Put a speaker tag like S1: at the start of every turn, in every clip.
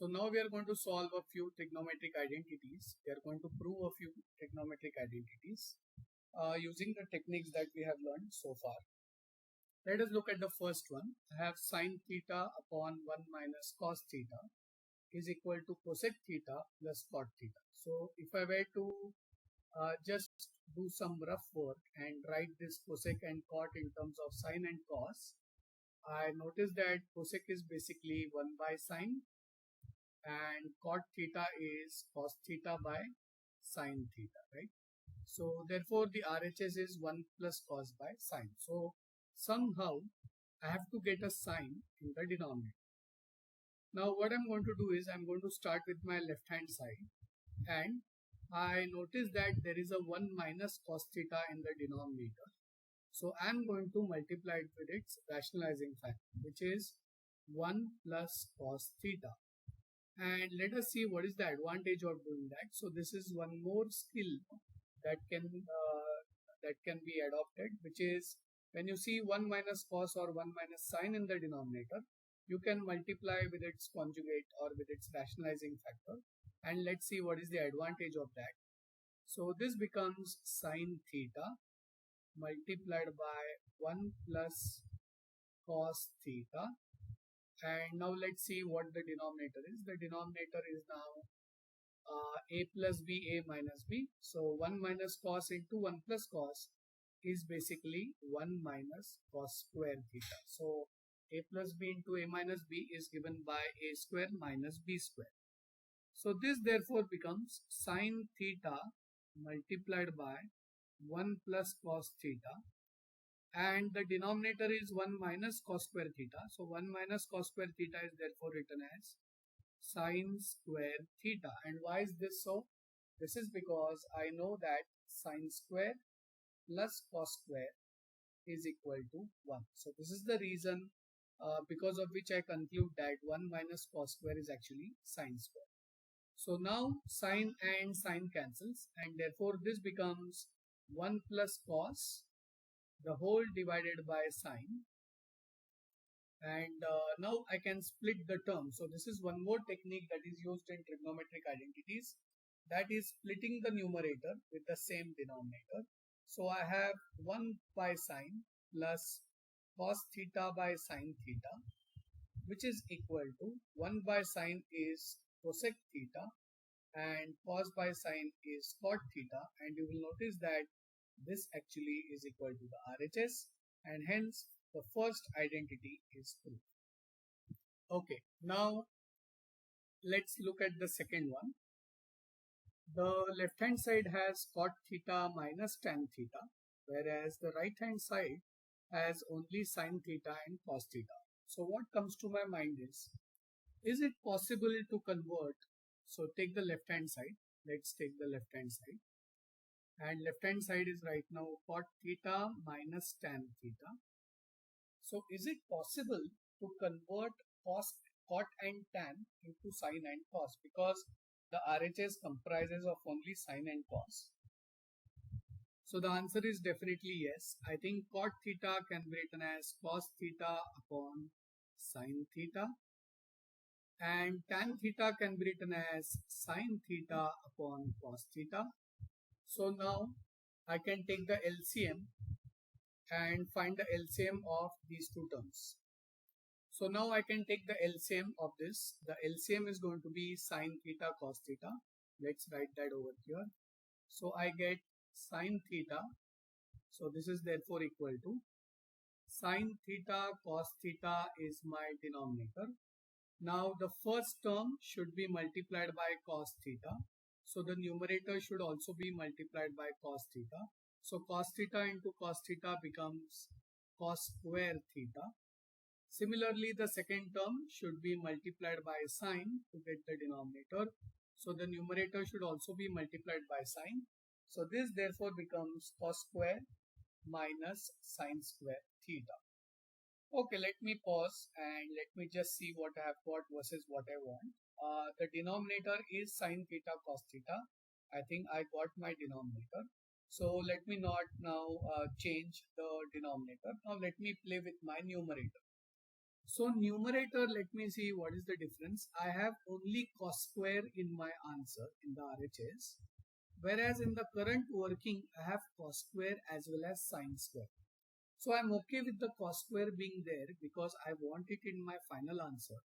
S1: So now we are going to solve a few trigonometric identities. We are going to prove a few trigonometric identities using the techniques that we have learned so far. Let us look at the first one. I have sine theta upon 1 minus cos theta is equal to cosec theta plus cot theta. So if I were to just do some rough work and write this cosec and cot in terms of sine and cos, I notice that cosec is basically 1 by sine and cot theta is cos theta by sine theta, right? So therefore the RHS is 1 plus cos by sine. So somehow I have to get a sine in the denominator. Now what I'm going to do is I'm going to start with my left hand side, and I notice that there is a 1 minus cos theta in the denominator. So I'm going to multiply it with its rationalizing factor, which is 1 plus cos theta. And let us see what is the advantage of doing that. So this is one more skill that can be adopted, which is when you see 1 minus cos or 1 minus sine in the denominator, you can multiply with its conjugate or with its rationalizing factor, and let's see what is the advantage of that. So this becomes sine theta multiplied by 1 plus cos theta, and now let's see what the denominator is. The denominator is now a plus b, a minus b. So 1 minus cos into 1 plus cos is basically 1 minus cos square theta. So a plus b into a minus b is given by a square minus b square. So this therefore becomes sine theta multiplied by 1 plus cos theta, and the denominator is 1 minus cos square theta. So 1 minus cos square theta is therefore written as sine square theta. And why is this so? This is because I know that sine square plus cos square is equal to 1. So this is the reason because of which I conclude that 1 minus cos square is actually sine square. So now sine and sine cancels, and therefore this becomes 1 plus cos the whole divided by sine, and now I can split the term. So this is one more technique that is used in trigonometric identities, that is splitting the numerator with the same denominator. So I have 1 by sine plus cos theta by sine theta, which is equal to 1 by sine is cosec theta and cos by sine is cot theta, and you will notice that this actually is equal to the RHS, and hence the first identity is proved. Okay, now let's look at the second one. The left hand side has cot theta minus tan theta, whereas the right hand side has only sine theta and cos theta. So what comes to my mind is it possible to convert? So take the left hand side. Let's take the left hand side. And left hand side is right now cot theta minus tan theta. So is it possible to convert cot and tan into sine and cos, because the RHS comprises of only sine and cos? So the answer is definitely yes. I think cot theta can be written as cos theta upon sine theta, and tan theta can be written as sine theta upon cos theta. So now I can take the LCM and find the LCM of these two terms. So now I can take the LCM of this. The LCM is going to be sine theta cos theta. Let's write that over here. So I get sine theta. So this is therefore equal to sine theta cos theta is my denominator. Now the first term should be multiplied by cos theta. So the numerator should also be multiplied by cos theta. So cos theta into cos theta becomes cos square theta. Similarly, the second term should be multiplied by sine to get the denominator. So the numerator should also be multiplied by sine. So this therefore becomes cos square minus sine square theta. Okay, let me pause and let me just see what I have got versus what I want. The denominator is sine theta cos theta. I think I got my denominator. So let me not now change the denominator. Now let me play with my numerator. So numerator, let me see what is the difference. I have only cos square in my answer in the RHS, whereas in the current working I have cos square as well as sin square. So I'm okay with the cos square being there because I want it in my final answer,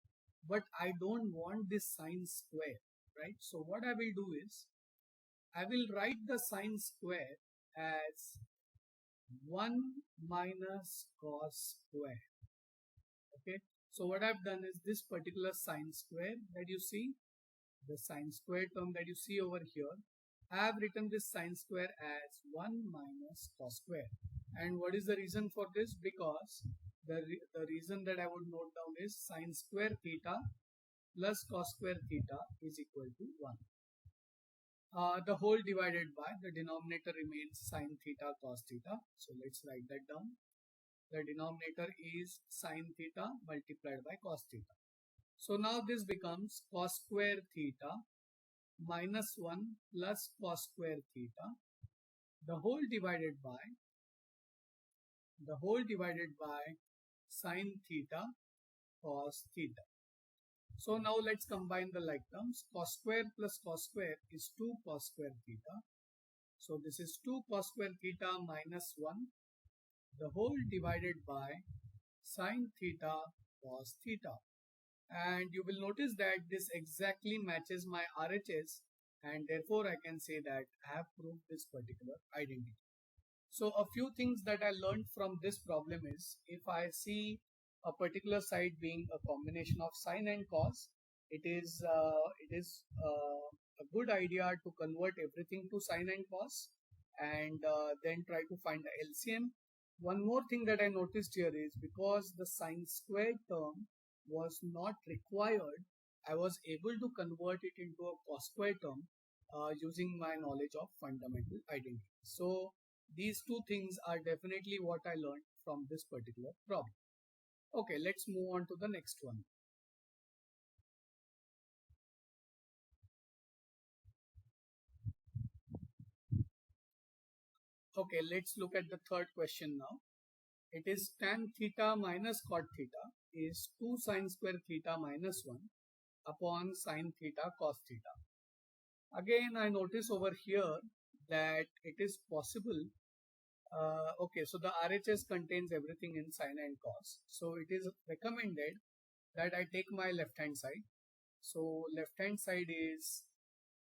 S1: but I don't want this sin square, right? So what I will do is I will write the sin square as 1 minus cos square. Okay, so what I've done is this particular sin square that you see, the sin square term that you see over here, I have written this sin square as 1 minus cos square. And what is the reason for this? Because the reason that I would note down is sin square theta plus cos square theta is equal to 1. The whole divided by the denominator remains sin theta cos theta. So let's write that down. The denominator is sin theta multiplied by cos theta. So now this becomes cos square theta minus 1 plus cos square theta, the whole divided by sin theta cos theta. So now let's combine the like terms. Cos square plus cos square is 2 cos square theta. So this is 2 cos square theta minus 1, the whole divided by sin theta cos theta. And you will notice that this exactly matches my RHS, and therefore I can say that I have proved this particular identity. So a few things that I learned from this problem is, if I see a particular side being a combination of sin and cos, it is a good idea to convert everything to sin and cos, and then try to find the LCM. One more thing that I noticed here is, because the sin squared term was not required, I was able to convert it into a cos square term using my knowledge of fundamental identity. So these two things are definitely what I learned from this particular problem. Okay, let's move on to the next one. Okay, let's look at the third question now. It is tan theta minus cot theta is 2 sin square theta minus 1 upon sin theta cos theta. Again, I notice over here that it is possible. Okay, so the RHS contains everything in sin and cos. So it is recommended that I take my left hand side. So left hand side is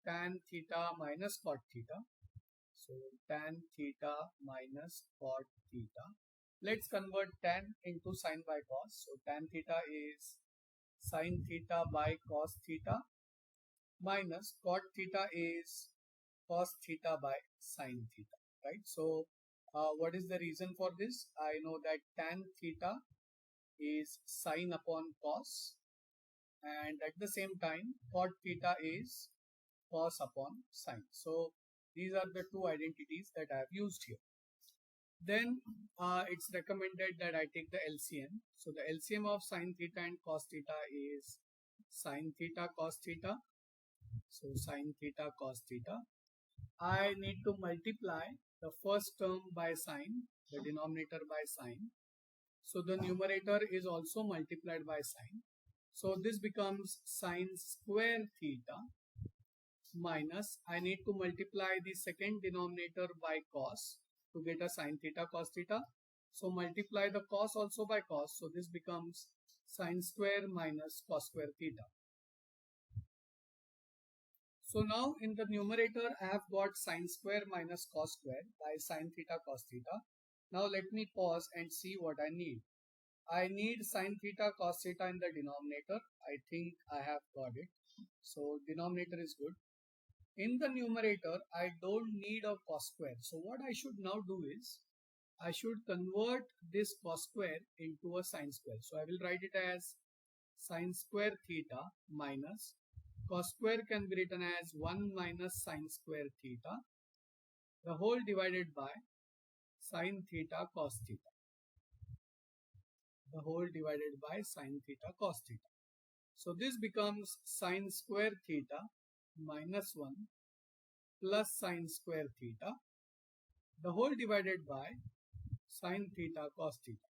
S1: tan theta minus cot theta. So tan theta minus cot theta. Let's convert tan into sin by cos. So tan theta is sin theta by cos theta minus cot theta is cos theta by sin theta, right? So what is the reason for this? I know that tan theta is sin upon cos, and at the same time cot theta is cos upon sin. So these are the two identities that I have used here. Then it's recommended that I take the LCM. So the LCM of sin theta and cos theta is sin theta cos theta. So sin theta cos theta. I need to multiply the first term by sin, the denominator by sin. So the numerator is also multiplied by sin. So this becomes sin square theta minus, I need to multiply the second denominator by cos to get a sin theta cos theta. So multiply the cos also by cos. So this becomes sin square minus cos square theta. So now in the numerator I have got sin square minus cos square by sin theta cos theta. Now let me pause and see what I need. I need sin theta cos theta in the denominator. I think I have got it. So denominator is good. In the numerator, I don't need a cos square. So what I should now do is, I should convert this cos square into a sin square. So I will write it as sin square theta minus cos square can be written as 1 minus sin square theta, the whole divided by sin theta cos theta, the whole divided by sin theta cos theta. So this becomes sin square theta minus 1 plus sin square theta, the whole divided by sin theta cos theta.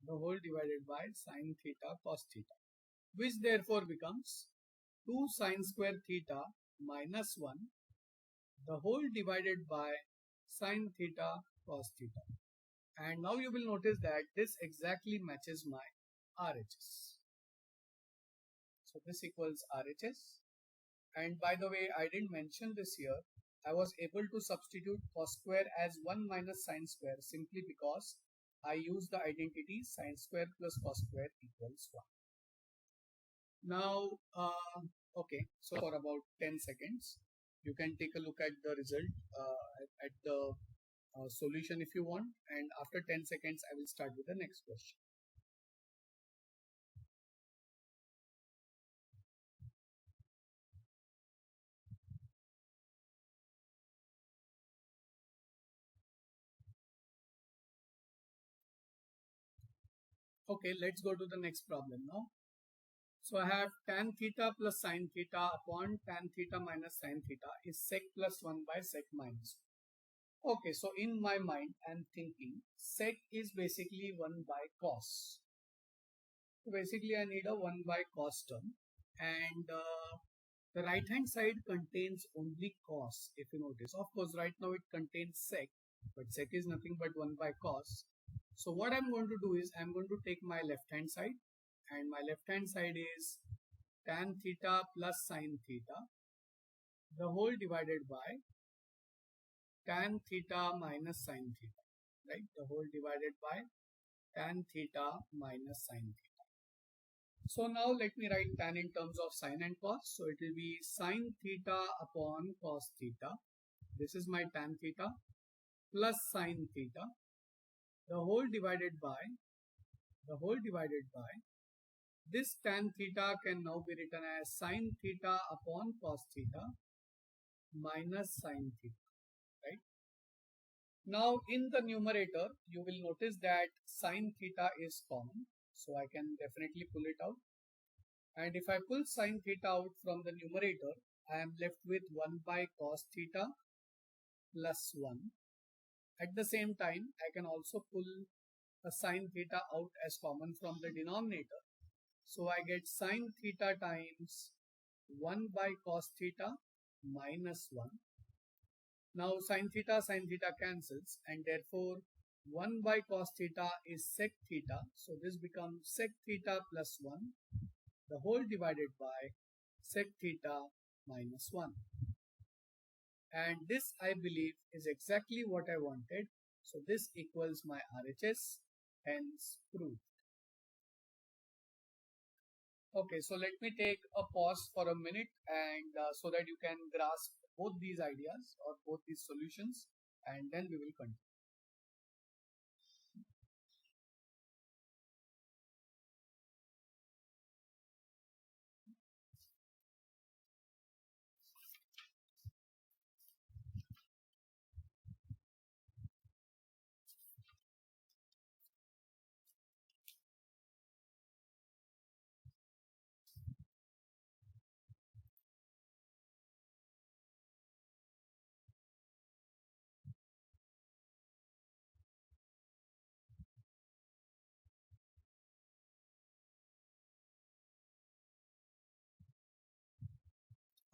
S1: the whole divided by sine theta cos theta, which therefore becomes 2 sine square theta minus 1 the whole divided by sine theta cos theta. And now you will notice that this exactly matches my RHS. So this equals RHS. And by the way, I didn't mention this here. I was able to substitute cos square as 1 minus sine square simply because I used the identity sine square plus cos square equals 1. Now, okay, so for about 10 seconds, you can take a look at the result, at the solution if you want, and after 10 seconds, I will start with the next question. Okay, let's go to the next problem now. So I have tan theta plus sine theta upon tan theta minus sine theta is sec plus 1 by sec minus 1. Okay, so in my mind, I'm thinking sec is basically 1 by cos. So basically, I need a 1 by cos term, and the right hand side contains only cos, if you notice. Of course, right now it contains sec, but sec is nothing but 1 by cos. So what I'm going to do is I'm going to take my left hand side, and my left hand side is tan theta plus sine theta, the whole divided by tan theta minus sine theta, right? The whole divided by tan theta minus sine theta. So now let me write tan in terms of sine and cos. So it will be sine theta upon cos theta. This is my tan theta plus sine theta, the whole divided by this tan theta can now be written as sine theta upon cos theta minus sine theta, right? Now in the numerator, you will notice that sine theta is common, so I can definitely pull it out. And if I pull sine theta out from the numerator, I am left with 1 by cos theta plus 1. At the same time, I can also pull a sine theta out as common from the denominator. So I get sine theta times 1 by cos theta minus 1. Now sine theta cancels, and therefore 1 by cos theta is sec theta. So this becomes sec theta plus 1, the whole divided by sec theta minus 1. And this, I believe, is exactly what I wanted. So this equals my RHS, hence proved. Okay, so let me take a pause for a minute, and so that you can grasp both these ideas or both these solutions, and then we will continue.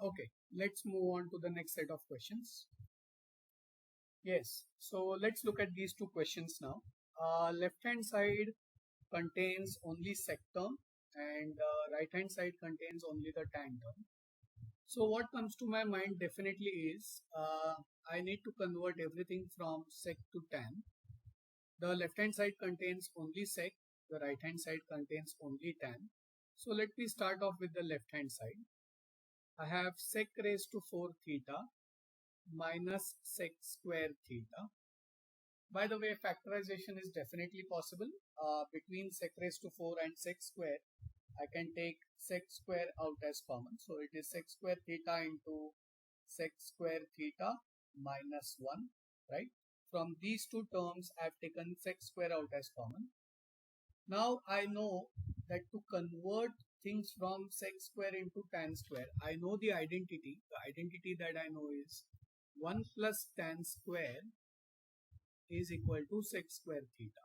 S1: Okay, let's move on to the next set of questions. Yes, so let's look at these two questions now. Left hand side contains only sec term, and right hand side contains only the tan term. So what comes to my mind definitely is I need to convert everything from sec to tan. The left hand side contains only sec, the right hand side contains only tan. So let me start off with the left hand side. I have sec raised to 4 theta minus sec square theta. By the way, factorization is definitely possible. Between sec raised to 4 and sec square, I can take sec square out as common. So it is sec square theta into sec square theta minus 1, right? From these two terms, I have taken sec square out as common. Now I know that to convert things from sec square into tan square, I know the identity. The identity that I know is 1 plus tan square is equal to sec square theta.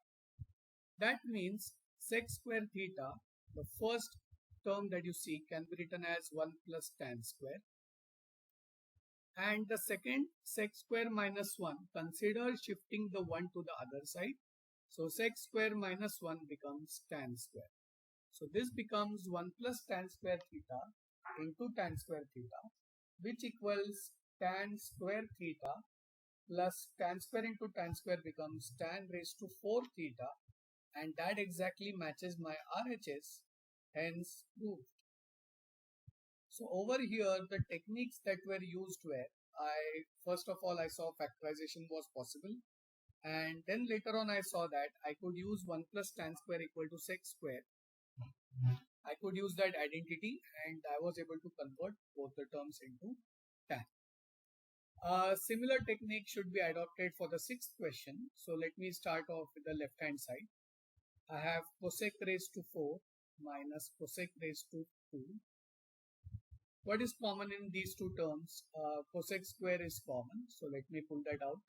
S1: That means sec square theta, the first term that you see, can be written as 1 plus tan square. And the second, sec square minus 1, consider shifting the 1 to the other side. So sec square minus 1 becomes tan square. So this becomes 1 plus tan square theta into tan square theta, which equals tan square theta plus tan square into tan square becomes tan raised to 4 theta, and that exactly matches my RHS, hence proved. So over here, the techniques that were used were, first of all I saw factorization was possible, and then later on I saw that I could use 1 plus tan square equal to sec square. I could use that identity and I was able to convert both the terms into tan. A similar technique should be adopted for the sixth question. So let me start off with the left hand side. I have cosec raised to 4 minus cosec raised to 2. What is common in these two terms? Cosec square is common. So let me pull that out.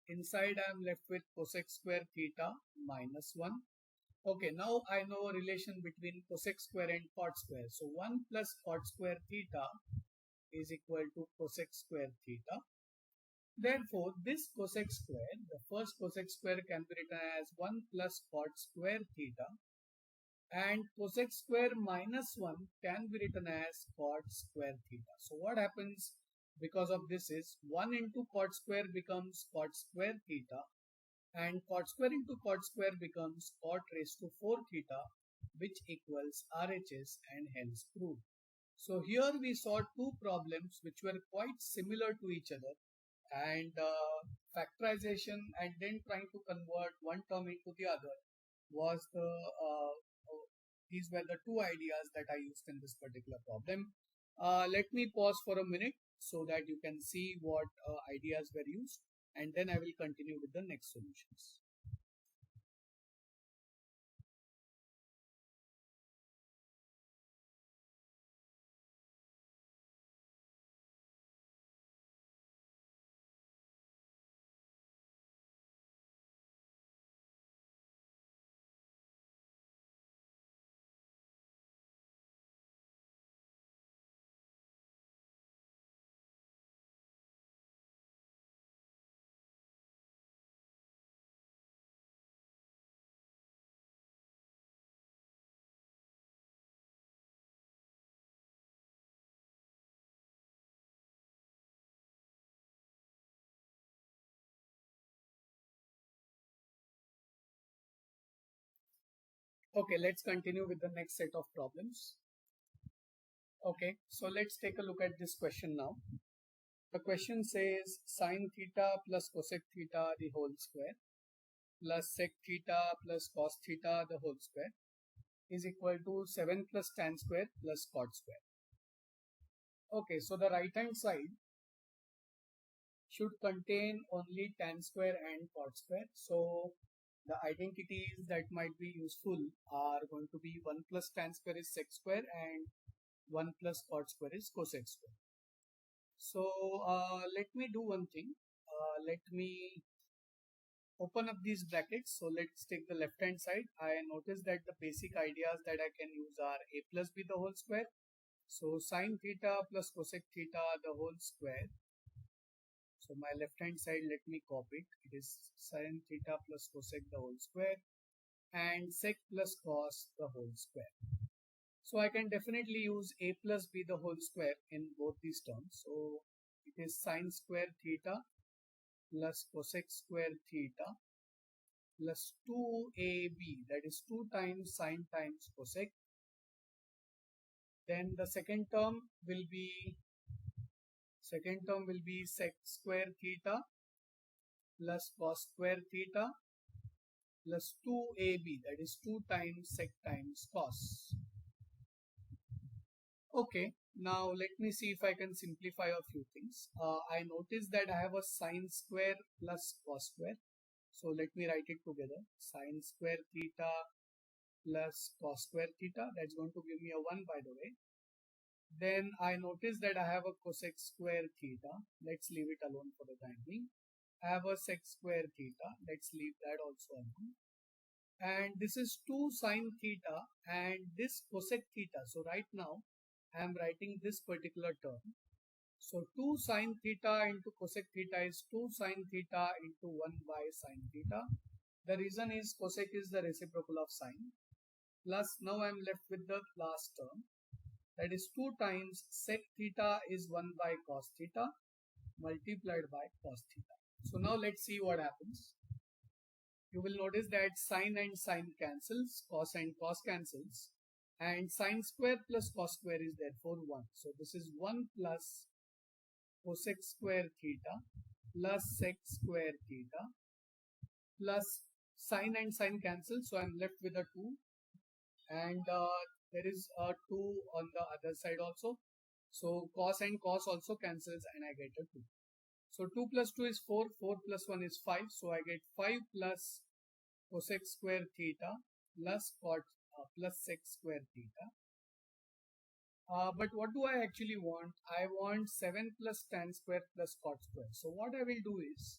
S1: Inside I am left with cosec square theta minus 1. Okay, now I know a relation between cosec square and cot square. So 1 plus cot square theta is equal to cosec square theta. Therefore, this cosec square, the first cosec square can be written as 1 plus cot square theta, and cosec square minus 1 can be written as cot square theta. So what happens because of this is 1 into cot square becomes cot square theta, and cot square into cot square becomes cot raised to 4 theta, which equals RHS and hence proved. So here we saw two problems which were quite similar to each other, and factorization and then trying to convert one term into the other was these were the two ideas that I used in this particular problem. Let me pause for a minute so that you can see what ideas were used, and then I will continue with the next solutions. Okay, let's continue with the next set of problems. Okay, so let's take a look at this question now. The question says sine theta plus cosec theta the whole square plus sec theta plus cos theta the whole square is equal to 7 plus tan square plus cot square. Okay, so the right hand side should contain only tan square and cot square. So the identities that might be useful are going to be 1 plus tan square is sec square and 1 plus cot square is cosec square. So let me do one thing. Let me open up these brackets. So let's take the left hand side. I notice that the basic ideas that I can use are a plus b the whole square. So sine theta plus cosec theta the whole square. So my left hand side, let me copy it. It is sine theta plus cosec the whole square and sec plus cos the whole square. So I can definitely use a plus b the whole square in both these terms. So it is sine square theta plus cosec square theta plus 2ab, that is 2 times sine times cosec. Then the second term will be sec square theta plus cos square theta plus 2ab, that is 2 times sec times cos. Okay, now let me see if I can simplify a few things. I notice that I have a sine square plus cos square. So let me write it together. Sine square theta plus cos square theta. That's going to give me a 1, by the way. Then I notice that I have a cosec square theta. Let's leave it alone for the time being. I have a sec square theta. Let's leave that also alone. and this is 2 sine theta and this cosec theta. So right now I am writing this particular term. So 2 sine theta into cosec theta is 2 sine theta into 1 by sine theta. The reason is cosec is the reciprocal of sine. Plus now I am left with the last term, that is 2 times sec theta is 1 by cos theta multiplied by cos theta. So now let's see what happens. You will notice that sine and sine cancels, cos and cos cancels, and sine square plus cos square is therefore 1. So this is 1 plus cosec square theta plus sec square theta plus sine and sine cancel, so I'm left with a 2, and there is a 2 on the other side also, so cos and cos also cancels and I get a 2. So 2 plus 2 is 4, 4 plus 1 is 5, so I get 5 plus cosec square theta plus plus sec square theta. But what do I actually want? I want 7 plus tan square plus cot square. So what I will do is,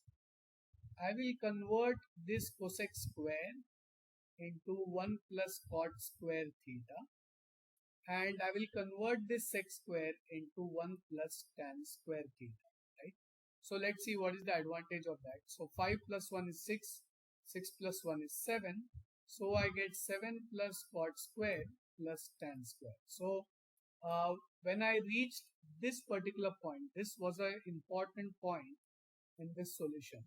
S1: I will convert this cosec square into 1 plus cot square theta, and I will convert this sec square into 1 plus tan square theta, right? So let's see what is the advantage of that. So 5 plus 1 is 6, 6 plus 1 is 7, so I get 7 plus cot square plus tan square. So when I reached this particular point, this was an important point in this solution.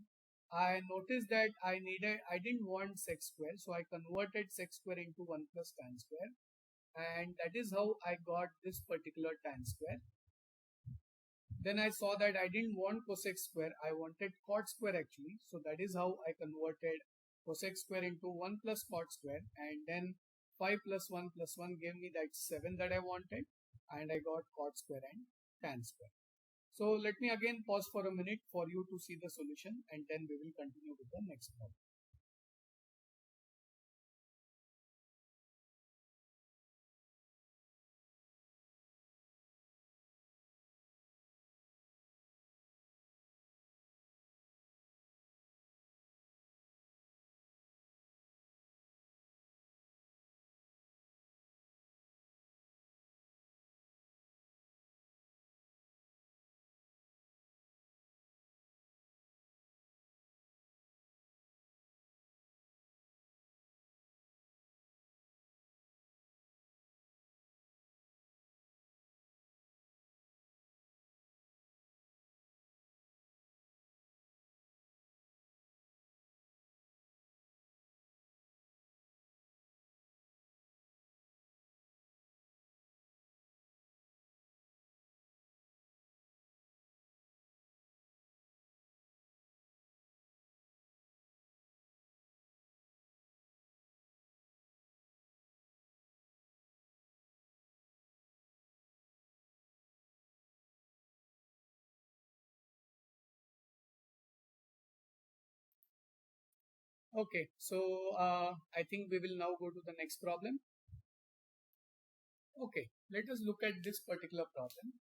S1: I noticed that I didn't want sec square, so I converted sec square into 1 plus tan square, and that is how I got this particular tan square. Then I saw that I didn't want cosec square, I wanted cot square actually, so that is how I converted cosec square into 1 plus cot square, and then 5 plus 1 plus 1 gave me that 7 that I wanted, and I got cot square and tan square. So let me again pause for a minute for you to see the solution, and then we will continue with the next problem. Okay, so I think we will now go to the next problem. Okay, let us look at this particular problem.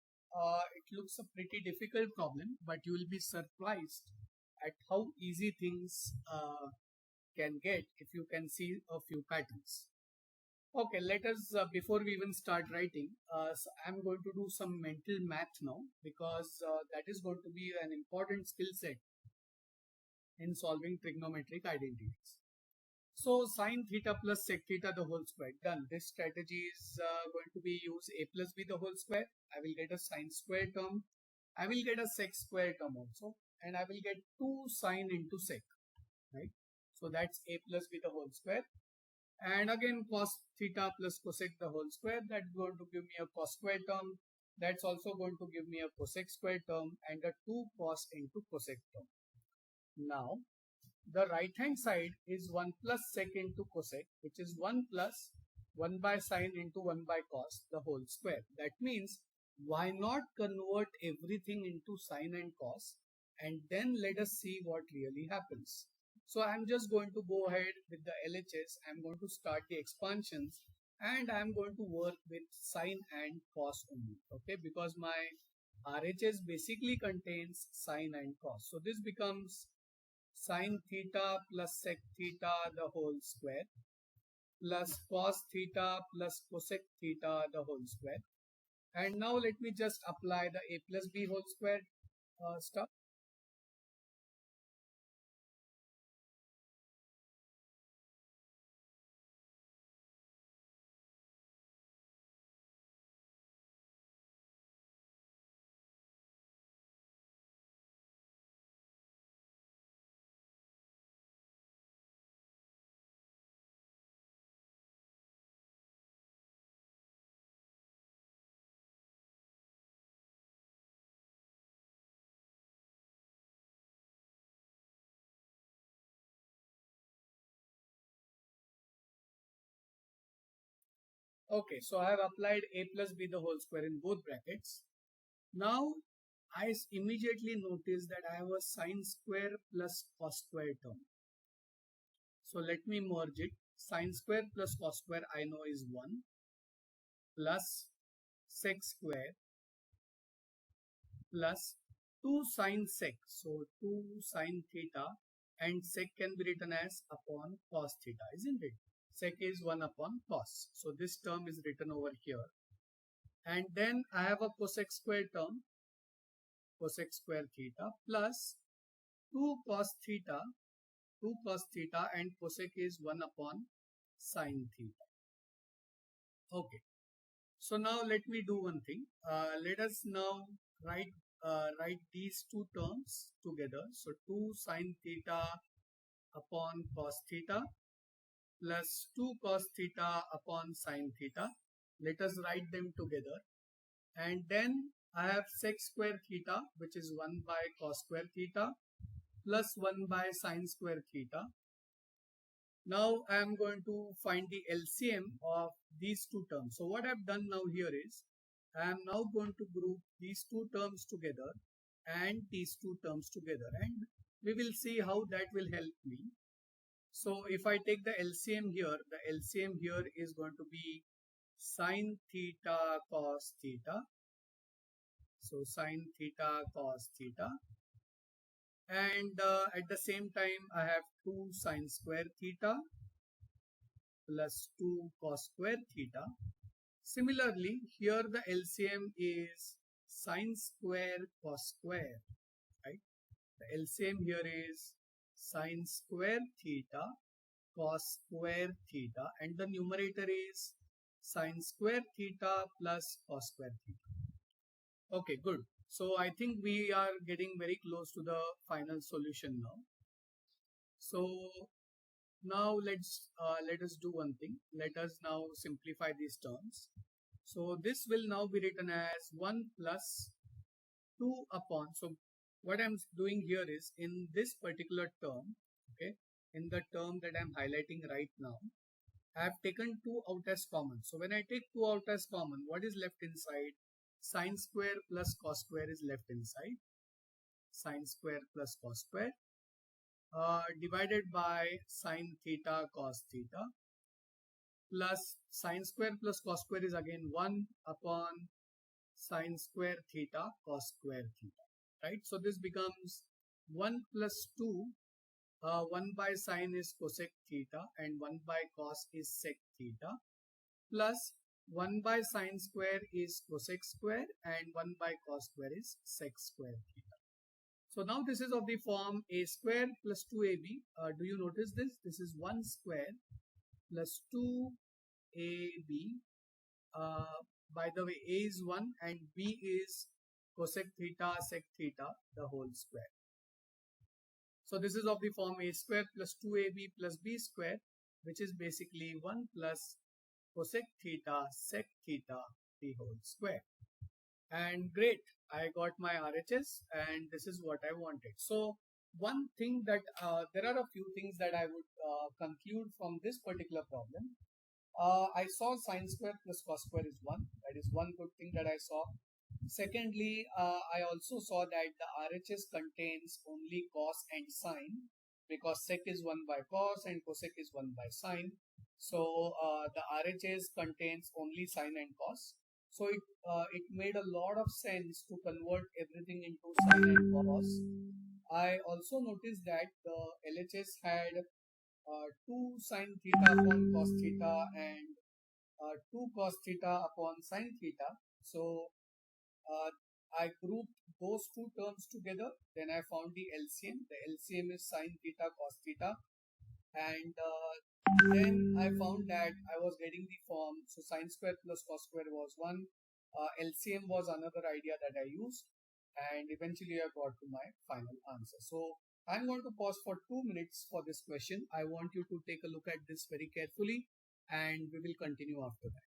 S1: It looks a pretty difficult problem, but you will be surprised at how easy things can get if you can see a few patterns. Okay, let us, before we even start writing, so I'm going to do some mental math now, because that is going to be an important skill set in solving trigonometric identities. So sine theta plus sec theta the whole square, done. This strategy is going to be use a plus b the whole square. I will get a sine square term. I will get a sec square term also, and I will get 2 sine into sec, right? So that's a plus b the whole square. And again cos theta plus cosec the whole square, that's going to give me a cos square term. That's also going to give me a cosec square term and a 2 cos into cosec term. Now the right hand side is 1 plus sec into cosec, which is 1 plus 1 by sine into 1 by cos the whole square. That means why not convert everything into sine and cos, and then let us see what really happens. So I'm just going to go ahead with the LHS. I'm going to start the expansions, and I'm going to work with sine and cos only, okay, because my RHS basically contains sine and cos. So this becomes sine theta plus sec theta the whole square plus cos theta plus cosec theta the whole square. And now let me just apply the a plus b whole square stuff. Okay, so I have applied a plus b the whole square in both brackets. Now I immediately notice that I have a sine square plus cos square term. So let me merge it. Sine square plus cos square I know is 1 plus sec square plus 2 sine sec. So 2 sine theta and sec can be written as upon cos theta, isn't it? Sec is 1 upon cos. So this term is written over here. And then I have a cosec square term, cosec square theta plus 2 cos theta and cosec is 1 upon sine theta. Okay. So now let me do one thing. Let us now write these two terms together. So 2 sine theta upon cos theta plus 2 cos theta upon sine theta. Let us write them together. And then I have sec square theta, which is 1 by cos square theta plus 1 by sine square theta. Now I am going to find the LCM of these two terms. So what I have done now here is I am now going to group these two terms together and these two terms together, and we will see how that will help me. So if I take the LCM here, the LCM here is going to be sine theta cos theta. So sine theta cos theta. And at the same time I have 2 sine square theta plus 2 cos square theta. Similarly, here the LCM is sine square cos square, right? The LCM here is sine square theta cos square theta, and the numerator is sine square theta plus cos square theta. Okay, good. So I think we are getting very close to the final solution now. So now let us do one thing. Let us now simplify these terms. So this will now be written as 1 plus 2 upon. So what I'm doing here is in this particular term, okay, in the term that I'm highlighting right now, I have taken 2 out as common. So when I take 2 out as common, what is left inside? Sine square plus cos square is left inside. Sine square plus cos square divided by sine theta cos theta plus sine square plus cos square is again 1 upon sine square theta cos square theta, right? So this becomes 1 plus 2. 1 by sine is cosec theta and 1 by cos is sec theta plus 1 by sine square is cosec square and 1 by cos square is sec square theta. So now this is of the form a square plus 2ab. Do you notice this? This is 1 square plus 2ab. By the way, a is 1 and b is cosec theta sec theta the whole square. So this is of the form a square plus 2ab plus b square, which is basically 1 plus cosec theta sec theta the whole square. And great, I got my RHS and this is what I wanted. So one thing that there are a few things that I would conclude from this particular problem. I saw sine square plus cos square is 1. That is one good thing that I saw. Secondly, I also saw that the RHS contains only cos and sine, because sec is 1 by cos and cosec is 1 by sine. So the RHS contains only sine and cos. So it made a lot of sense to convert everything into sine and cos I also noticed that the LHS had 2 sine theta upon cos theta and 2 cos theta upon sine theta. So uh, I grouped those two terms together. Then I found the LCM. The LCM is sine theta cos theta, and then I found that I was getting the form. So sine square plus cos square was one. LCM was another idea that I used, and eventually I got to my final answer. So I'm going to pause for 2 minutes for this question. I want you to take a look at this very carefully, and we will continue after that.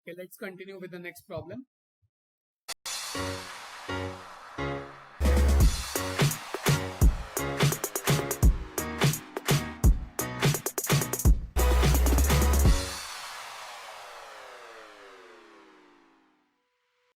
S1: Okay, let's continue with the next problem.